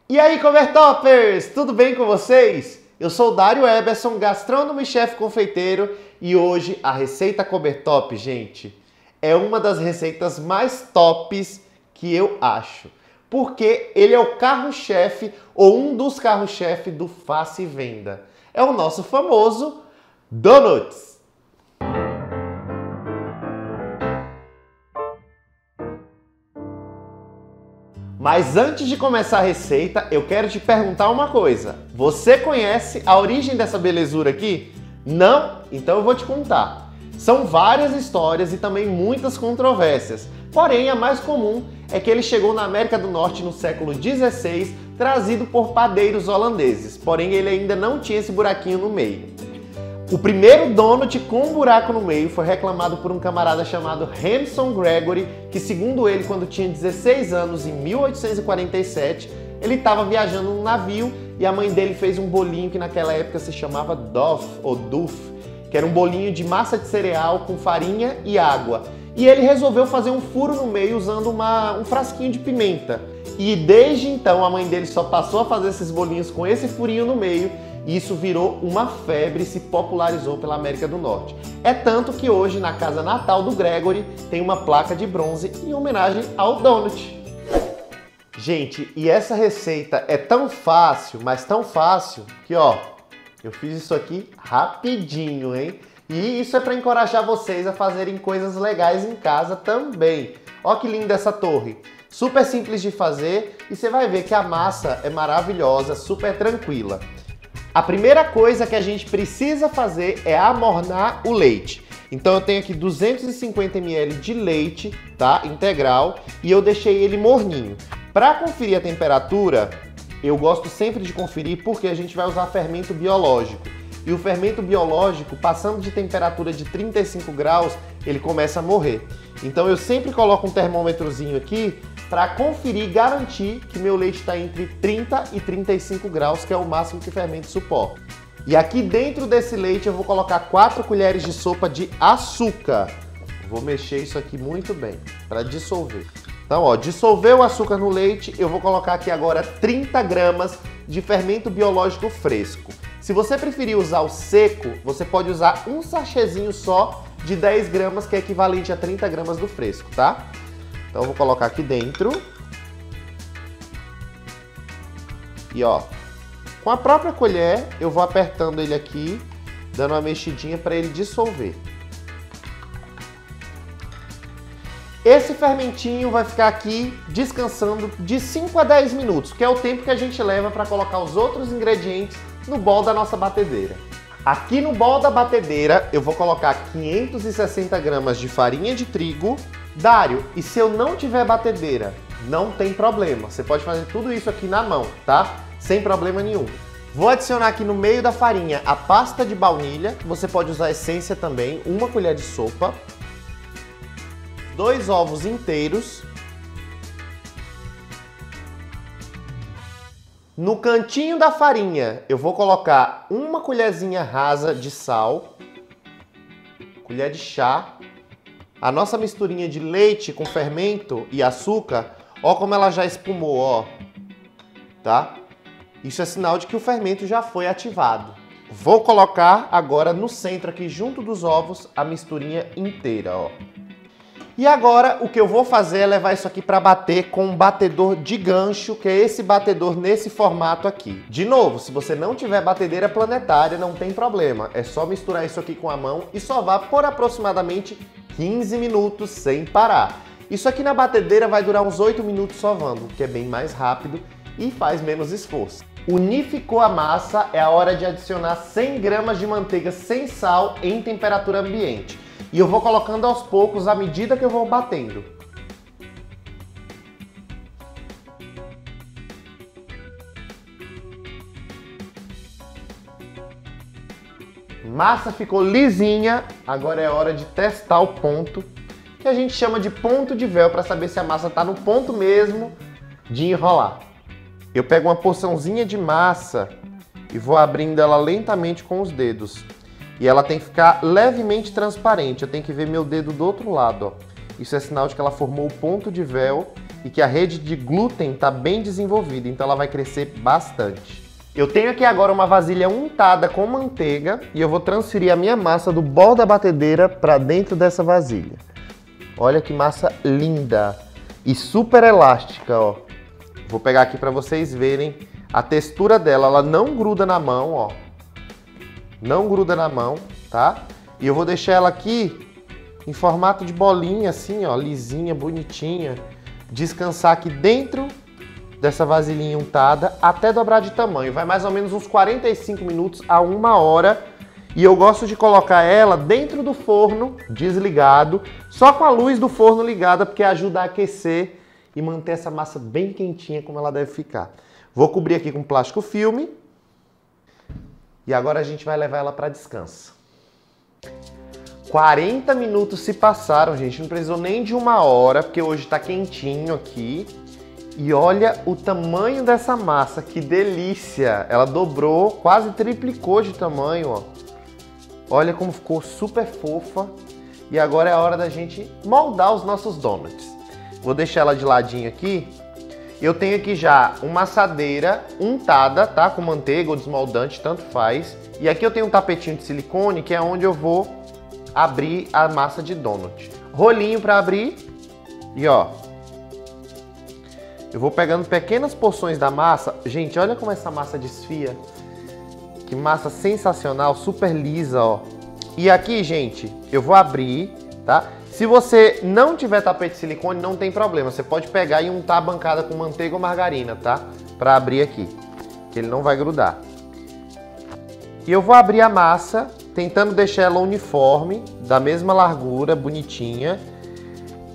E aí, Covertoppers, tudo bem com vocês? Eu sou o Dário Eberson, gastrônomo e chefe confeiteiro, e hoje a receita Cobertop, gente, é uma das receitas mais tops que eu acho, porque ele é o carro-chefe ou um dos carros-chefe do Faça e Venda. É o nosso famoso Donuts. Mas antes de começar a receita, eu quero te perguntar uma coisa. Você conhece a origem dessa belezura aqui? Não? Então eu vou te contar. São várias histórias e também muitas controvérsias. Porém, a mais comum é que ele chegou na América do Norte no século XVI, trazido por padeiros holandeses. Porém, ele ainda não tinha esse buraquinho no meio. O primeiro donut com um buraco no meio foi reclamado por um camarada chamado Hanson Gregory, que segundo ele, quando tinha 16 anos, em 1847, ele estava viajando num navio e a mãe dele fez um bolinho que naquela época se chamava Duff, ou Duff, que era um bolinho de massa de cereal com farinha e água. E ele resolveu fazer um furo no meio usando um frasquinho de pimenta. E desde então a mãe dele só passou a fazer esses bolinhos com esse furinho no meio, e isso virou uma febre e se popularizou pela América do Norte. É tanto que hoje, na casa natal do Gregory, tem uma placa de bronze em homenagem ao donut. Gente, e essa receita é tão fácil, mas tão fácil, que ó, eu fiz isso aqui rapidinho, hein? E isso é para encorajar vocês a fazerem coisas legais em casa também. Ó que linda essa torre! Super simples de fazer e você vai ver que a massa é maravilhosa, super tranquila. A primeira coisa que a gente precisa fazer é amornar o leite. Então eu tenho aqui 250 ml de leite, tá? Integral, e eu deixei ele morninho. Para conferir a temperatura, eu gosto sempre de conferir porque a gente vai usar fermento biológico. E o fermento biológico, passando de temperatura de 35 graus, ele começa a morrer. Então eu sempre coloco um termômetrozinho aqui para conferir e garantir que meu leite está entre 30 e 35 graus, que é o máximo que o fermento suporta. E aqui dentro desse leite eu vou colocar 4 colheres de sopa de açúcar. Vou mexer isso aqui muito bem para dissolver. Então, ó, dissolveu o açúcar no leite, eu vou colocar aqui agora 30 gramas de fermento biológico fresco. Se você preferir usar o seco, você pode usar um sachêzinho só de 10 gramas, que é equivalente a 30 gramas do fresco, tá? Então eu vou colocar aqui dentro. E ó, com a própria colher eu vou apertando ele aqui, dando uma mexidinha para ele dissolver. Esse fermentinho vai ficar aqui descansando de 5 a 10 minutos, que é o tempo que a gente leva para colocar os outros ingredientes no bol da nossa batedeira. Aqui no bol da batedeira eu vou colocar 560 gramas de farinha de trigo. Dário, e se eu não tiver batedeira? Não tem problema, você pode fazer tudo isso aqui na mão, tá? Sem problema nenhum. Vou adicionar aqui no meio da farinha a pasta de baunilha, você pode usar essência também, 1 colher de sopa, 2 ovos inteiros. No cantinho da farinha eu vou colocar 1 colherzinha rasa de sal, colher de chá, a nossa misturinha de leite com fermento e açúcar, ó como ela já espumou, ó, tá? Isso é sinal de que o fermento já foi ativado. Vou colocar agora no centro aqui, junto dos ovos, a misturinha inteira, ó. E agora o que eu vou fazer é levar isso aqui para bater com um batedor de gancho, que é esse batedor nesse formato aqui. De novo, se você não tiver batedeira planetária, não tem problema. É só misturar isso aqui com a mão e sovar por aproximadamente 15 minutos sem parar. Isso aqui na batedeira vai durar uns 8 minutos sovando, que é bem mais rápido e faz menos esforço. Unificou a massa, é a hora de adicionar 100 gramas de manteiga sem sal em temperatura ambiente. E eu vou colocando aos poucos à medida que eu vou batendo. Massa ficou lisinha, agora é hora de testar o ponto, que a gente chama de ponto de véu, para saber se a massa está no ponto mesmo de enrolar. Eu pego uma porçãozinha de massa e vou abrindo ela lentamente com os dedos. E ela tem que ficar levemente transparente, eu tenho que ver meu dedo do outro lado, ó. Isso é sinal de que ela formou o ponto de véu e que a rede de glúten está bem desenvolvida, então ela vai crescer bastante. Eu tenho aqui agora uma vasilha untada com manteiga e eu vou transferir a minha massa do bol da batedeira para dentro dessa vasilha. Olha que massa linda e super elástica, ó. Vou pegar aqui para vocês verem a textura dela, ela não gruda na mão, ó. Não gruda na mão, tá? E eu vou deixar ela aqui em formato de bolinha, assim, ó, lisinha, bonitinha. Descansar aqui dentro dessa vasilhinha untada até dobrar de tamanho. Vai mais ou menos uns 45 minutos a 1 hora. E eu gosto de colocar ela dentro do forno, desligado, só com a luz do forno ligada, porque ajuda a aquecer e manter essa massa bem quentinha como ela deve ficar. Vou cobrir aqui com plástico filme. E agora a gente vai levar ela para descanso. 40 minutos se passaram, gente. Não precisou nem de 1 hora, porque hoje está quentinho aqui. E olha o tamanho dessa massa, que delícia! Ela dobrou, quase triplicou de tamanho, ó. Olha como ficou super fofa. E agora é a hora da gente moldar os nossos donuts. Vou deixar ela de ladinho aqui. Eu tenho aqui já uma assadeira untada, tá? Com manteiga ou desmoldante, tanto faz. E aqui eu tenho um tapetinho de silicone, que é onde eu vou abrir a massa de donut. Rolinho para abrir. E ó, eu vou pegando pequenas porções da massa. Gente, olha como essa massa desfia. Que massa sensacional, super lisa, ó. E aqui, gente, eu vou abrir, tá? Se você não tiver tapete de silicone, não tem problema. Você pode pegar e untar a bancada com manteiga ou margarina, tá? Para abrir aqui, que ele não vai grudar. E eu vou abrir a massa, tentando deixar ela uniforme, da mesma largura, bonitinha.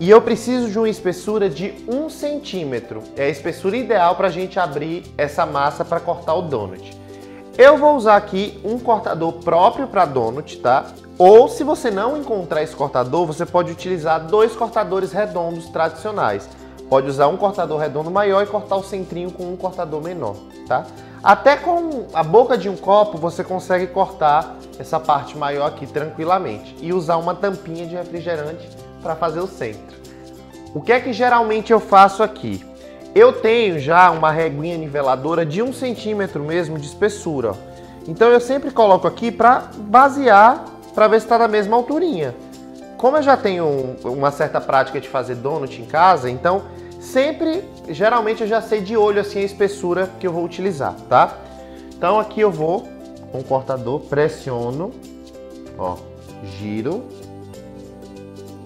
E eu preciso de uma espessura de 1 centímetro. É a espessura ideal para a gente abrir essa massa para cortar o donut. Eu vou usar aqui um cortador próprio para donut, tá? Ou se você não encontrar esse cortador, você pode utilizar 2 cortadores redondos tradicionais. Pode usar um cortador redondo maior e cortar o centrinho com um cortador menor, tá? Até com a boca de um copo você consegue cortar essa parte maior aqui tranquilamente. E usar uma tampinha de refrigerante para fazer o centro. O que é que geralmente eu faço aqui? Eu tenho já uma reguinha niveladora de 1 centímetro mesmo de espessura. Então eu sempre coloco aqui para basear, para ver se está da mesma alturinha. Como eu já tenho uma certa prática de fazer donut em casa, então sempre, geralmente eu já sei de olho assim a espessura que eu vou utilizar, tá? Então aqui eu vou com o cortador, pressiono, ó, giro,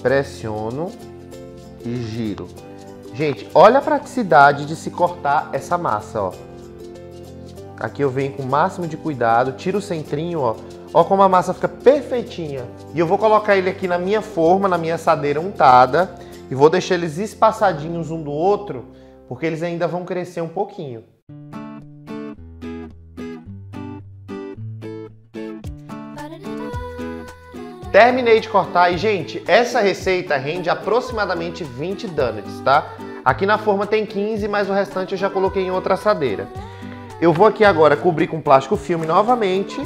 pressiono e giro. Gente, olha a praticidade de se cortar essa massa, ó. Aqui eu venho com o máximo de cuidado, tiro o centrinho, ó. Ó como a massa fica perfeitinha. E eu vou colocar ele aqui na minha forma, na minha assadeira untada. E vou deixar eles espaçadinhos um do outro, porque eles ainda vão crescer um pouquinho. Terminei de cortar e, gente, essa receita rende aproximadamente 20 donuts, tá? Aqui na forma tem 15, mas o restante eu já coloquei em outra assadeira. Eu vou aqui agora cobrir com plástico filme novamente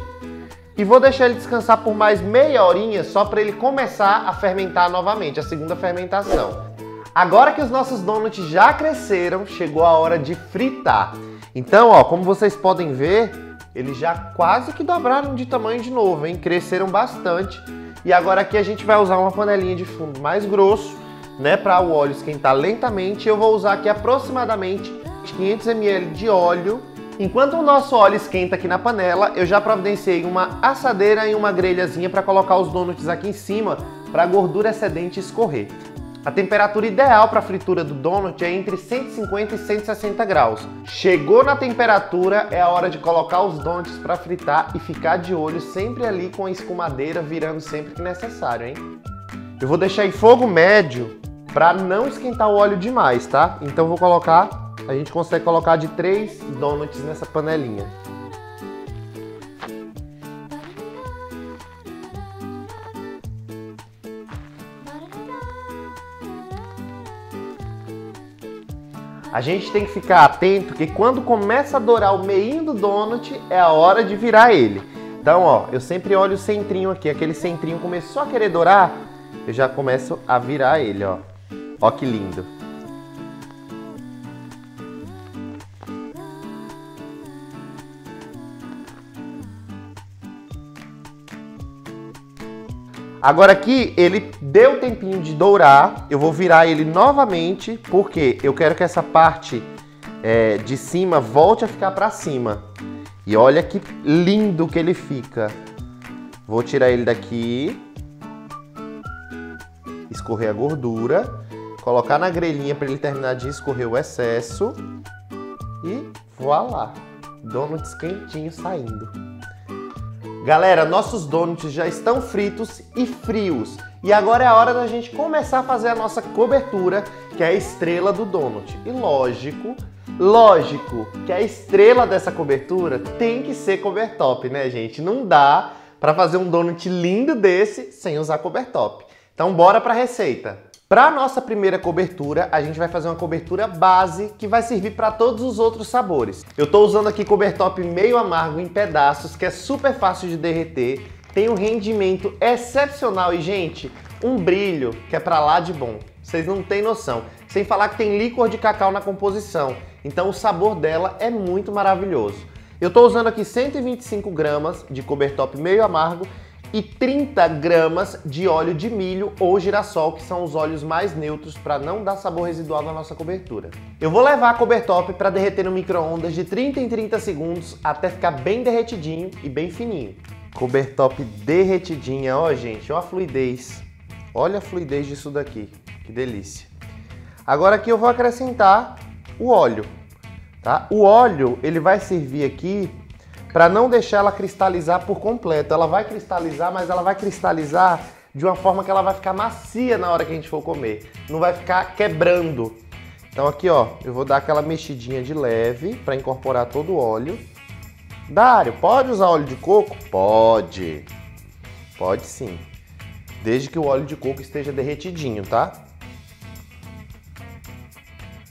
e vou deixar ele descansar por mais meia horinha só para ele começar a fermentar novamente, a segunda fermentação. Agora que os nossos donuts já cresceram, chegou a hora de fritar. Então, ó, como vocês podem ver, eles já quase que dobraram de tamanho de novo, hein? Cresceram bastante. E agora aqui a gente vai usar uma panelinha de fundo mais grosso, né, para o óleo esquentar lentamente. Eu vou usar aqui aproximadamente 500 ml de óleo. Enquanto o nosso óleo esquenta aqui na panela, eu já providenciei uma assadeira e uma grelhazinha para colocar os donuts aqui em cima para a gordura excedente escorrer. A temperatura ideal para a fritura do donut é entre 150 e 160 graus. Chegou na temperatura, é a hora de colocar os donuts para fritar e ficar de olho sempre ali com a escumadeira virando sempre que necessário, hein? Eu vou deixar em fogo médio para não esquentar o óleo demais, tá? Então vou colocar, a gente consegue colocar de 3 donuts nessa panelinha. A gente tem que ficar atento que quando começa a dourar o meinho do donut, é a hora de virar ele. Então, ó, eu sempre olho o centrinho aqui. Aquele centrinho começou a querer dourar, eu já começo a virar ele, ó. Ó que lindo. Agora aqui, ele deu tempinho de dourar, eu vou virar ele novamente, porque eu quero que essa parte de cima volte a ficar para cima. E olha que lindo que ele fica. Vou tirar ele daqui, escorrer a gordura, colocar na grelhinha para ele terminar de escorrer o excesso e voilá, donuts quentinhos saindo. Galera, nossos donuts já estão fritos e frios. E agora é a hora da gente começar a fazer a nossa cobertura, que é a estrela do donut. E lógico que a estrela dessa cobertura tem que ser cobertop, né, gente? Não dá para fazer um donut lindo desse sem usar cobertop. Então bora para a receita. Para a nossa primeira cobertura, a gente vai fazer uma cobertura base que vai servir para todos os outros sabores. Eu estou usando aqui cobertop meio amargo em pedaços, que é super fácil de derreter, tem um rendimento excepcional e, gente, um brilho que é para lá de bom. Vocês não têm noção. Sem falar que tem licor de cacau na composição, então o sabor dela é muito maravilhoso. Eu estou usando aqui 125 gramas de cobertop meio amargo e 30 gramas de óleo de milho ou girassol, que são os óleos mais neutros para não dar sabor residual na nossa cobertura. Eu vou levar a cobertop para derreter no micro-ondas de 30 em 30 segundos até ficar bem derretidinho e bem fininho. Cobertop derretidinha, ó gente, ó a fluidez. Olha a fluidez disso daqui, que delícia. Agora aqui eu vou acrescentar o óleo, tá? O óleo, ele vai servir aqui para não deixar ela cristalizar por completo. Ela vai cristalizar, mas ela vai cristalizar de uma forma que ela vai ficar macia na hora que a gente for comer. Não vai ficar quebrando. Então aqui, ó, eu vou dar aquela mexidinha de leve para incorporar todo o óleo. Dário, pode usar óleo de coco? Pode. Pode sim. Desde que o óleo de coco esteja derretidinho, tá?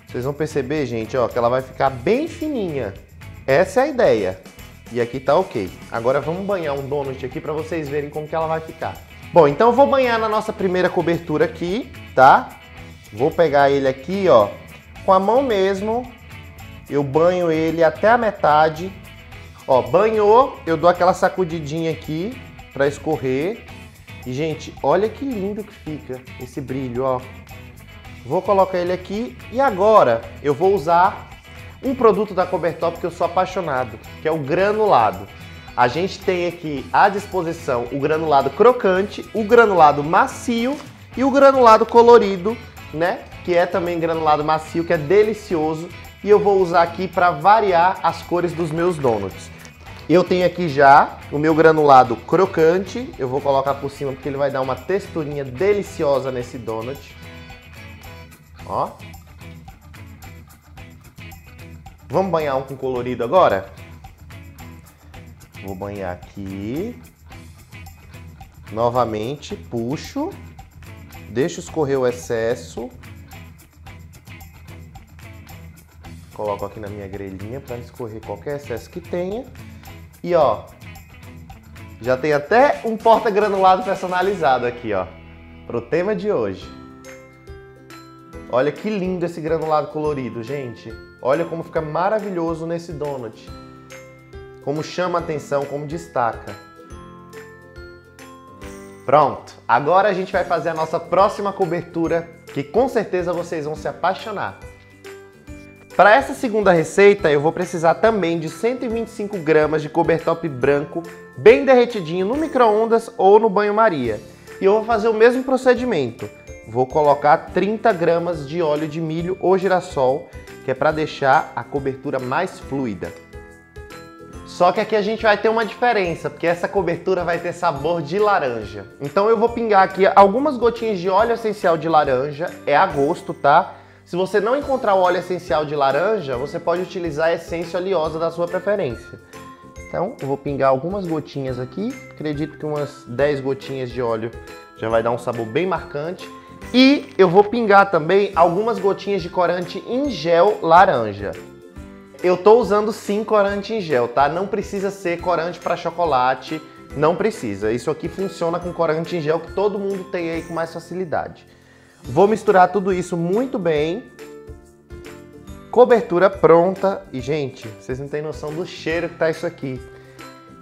Vocês vão perceber, gente, ó, que ela vai ficar bem fininha. Essa é a ideia. E aqui tá ok. Agora vamos banhar um donut aqui para vocês verem como que ela vai ficar. Bom, então eu vou banhar na nossa primeira cobertura aqui, tá? Vou pegar ele aqui, ó, com a mão mesmo. Eu banho ele até a metade. Ó, banhou, eu dou aquela sacudidinha aqui para escorrer. E, gente, olha que lindo que fica esse brilho, ó. Vou colocar ele aqui e agora eu vou usar um produto da Cobertop que eu sou apaixonado, que é o granulado. A gente tem aqui à disposição o granulado crocante, o granulado macio e o granulado colorido, né? Que é também granulado macio, que é delicioso. E eu vou usar aqui para variar as cores dos meus donuts. Eu tenho aqui já o meu granulado crocante, eu vou colocar por cima porque ele vai dar uma texturinha deliciosa nesse donut. Ó. Vamos banhar um com colorido agora? Vou banhar aqui. Novamente, puxo. Deixo escorrer o excesso. Coloco aqui na minha grelhinha para escorrer qualquer excesso que tenha. E ó, já tem até um porta-granulado personalizado aqui, ó, pro tema de hoje. Olha que lindo esse granulado colorido, gente. Olha como fica maravilhoso nesse donut. Como chama a atenção, como destaca. Pronto, agora a gente vai fazer a nossa próxima cobertura, que com certeza vocês vão se apaixonar. Para essa segunda receita, eu vou precisar também de 125 gramas de cobertop branco, bem derretidinho no micro-ondas ou no banho-maria. E eu vou fazer o mesmo procedimento. Vou colocar 30 gramas de óleo de milho ou girassol, que é para deixar a cobertura mais fluida. Só que aqui a gente vai ter uma diferença, porque essa cobertura vai ter sabor de laranja. Então eu vou pingar aqui algumas gotinhas de óleo essencial de laranja, é a gosto, tá? Se você não encontrar o óleo essencial de laranja, você pode utilizar a essência oleosa da sua preferência. Então, eu vou pingar algumas gotinhas aqui. Acredito que umas 10 gotinhas de óleo já vai dar um sabor bem marcante. E eu vou pingar também algumas gotinhas de corante em gel laranja. Eu tô usando sim corante em gel, tá? Não precisa ser corante para chocolate, não precisa. Isso aqui funciona com corante em gel que todo mundo tem aí com mais facilidade. Vou misturar tudo isso muito bem. Cobertura pronta. E, gente, vocês não têm noção do cheiro que tá isso aqui.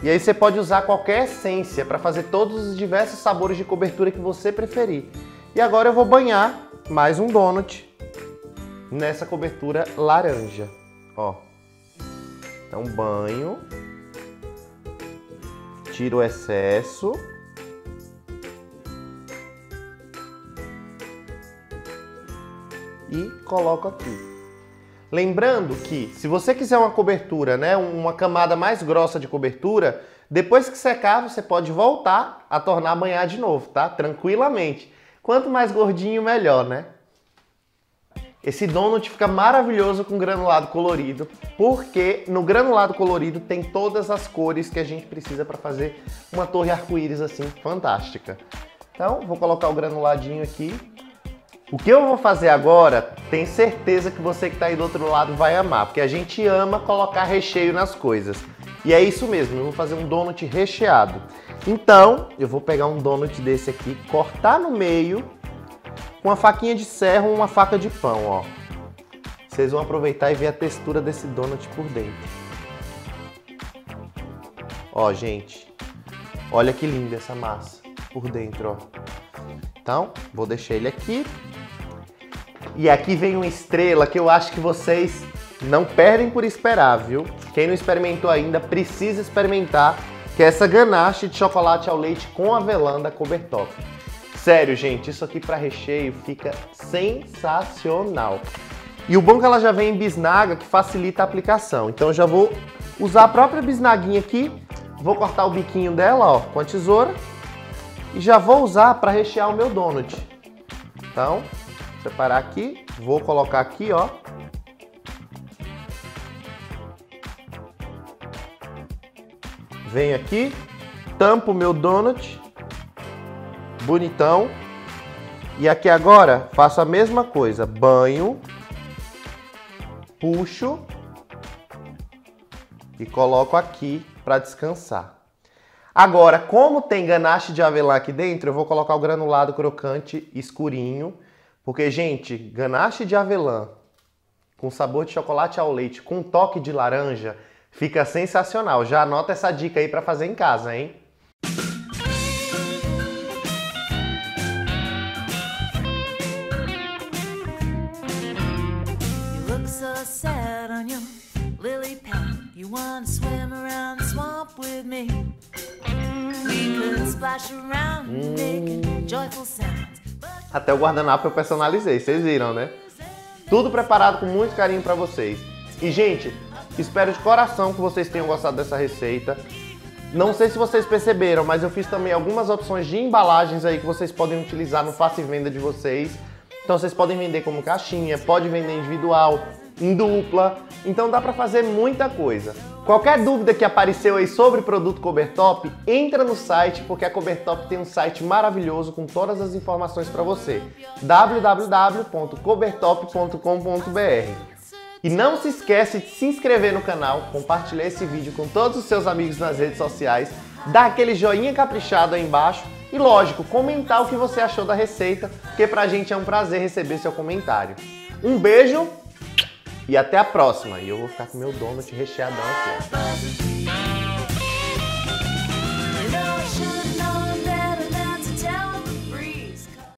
E aí você pode usar qualquer essência para fazer todos os diversos sabores de cobertura que você preferir. E agora eu vou banhar mais um donut nessa cobertura laranja, ó. Então banho, tiro o excesso. E coloco aqui. Lembrando que, se você quiser uma cobertura, né, uma camada mais grossa de cobertura, depois que secar, você pode voltar a tornar a banhar de novo, tá? Tranquilamente. Quanto mais gordinho, melhor, né? Esse donut fica maravilhoso com granulado colorido, porque no granulado colorido tem todas as cores que a gente precisa para fazer uma torre arco-íris assim, fantástica. Então, vou colocar o granuladinho aqui. O que eu vou fazer agora, tenho certeza que você que está aí do outro lado vai amar, porque a gente ama colocar recheio nas coisas. E é isso mesmo, eu vou fazer um donut recheado. Então, eu vou pegar um donut desse aqui, cortar no meio, com uma faquinha de serra ou uma faca de pão, ó. Vocês vão aproveitar e ver a textura desse donut por dentro. Ó, gente, olha que linda essa massa por dentro, ó. Então, vou deixar ele aqui. E aqui vem uma estrela que eu acho que vocês não perdem por esperar, viu? Quem não experimentou ainda, precisa experimentar, que é essa ganache de chocolate ao leite com avelã da Cobertop. Sério, gente, isso aqui para recheio fica sensacional. E o bom é que ela já vem em bisnaga, que facilita a aplicação. Então eu já vou usar a própria bisnaguinha aqui, vou cortar o biquinho dela, ó, com a tesoura. E já vou usar para rechear o meu donut. Então, separar aqui, vou colocar aqui, ó. Venho aqui, tampo o meu donut, bonitão. E aqui agora faço a mesma coisa, banho, puxo e coloco aqui para descansar. Agora, como tem ganache de avelã aqui dentro, eu vou colocar o granulado crocante escurinho, porque, gente, ganache de avelã com sabor de chocolate ao leite, com toque de laranja, fica sensacional. Já anota essa dica aí para fazer em casa, hein? You look so sad on your lily pad. You wanna swim around the swamp with me. We could splash around making joyful sounds. Até o guardanapo eu personalizei, vocês viram, né? Tudo preparado com muito carinho para vocês. E, gente, espero de coração que vocês tenham gostado dessa receita. Não sei se vocês perceberam, mas eu fiz também algumas opções de embalagens aí que vocês podem utilizar no Faça e Venda de vocês. Então vocês podem vender como caixinha, pode vender individual, em dupla. Então dá para fazer muita coisa. Qualquer dúvida que apareceu aí sobre o produto Cobertop, entra no site, porque a Cobertop tem um site maravilhoso com todas as informações para você. www.cobertop.com.br. E não se esquece de se inscrever no canal, compartilhar esse vídeo com todos os seus amigos nas redes sociais, dar aquele joinha caprichado aí embaixo e, lógico, comentar o que você achou da receita, porque pra gente é um prazer receber seu comentário. Um beijo e até a próxima! E eu vou ficar com meu donut recheadão aqui, ó.